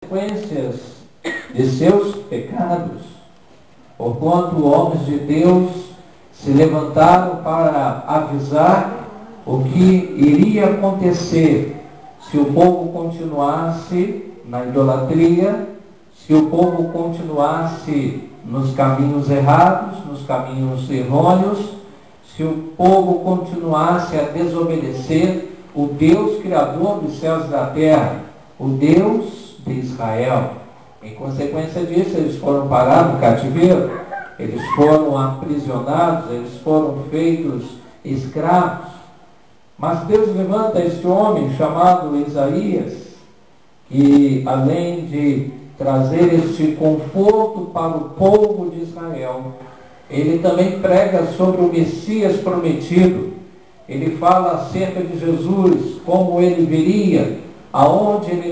consequências de seus pecados, porquanto homens de Deus se levantaram para avisar o que iria acontecer se o povo continuasse na idolatria, se o povo continuasse nos caminhos errados, nos caminhos errôneos, se o povo continuasse a desobedecer o Deus Criador dos céus e da terra, o Deus de Israel. Em consequência disso, eles foram parados no cativeiro, eles foram aprisionados, eles foram feitos escravos. Mas Deus levanta este homem chamado Isaías, que além de trazer este conforto para o povo de Israel, ele também prega sobre o Messias prometido. Ele fala acerca de Jesus, como ele viria, aonde ele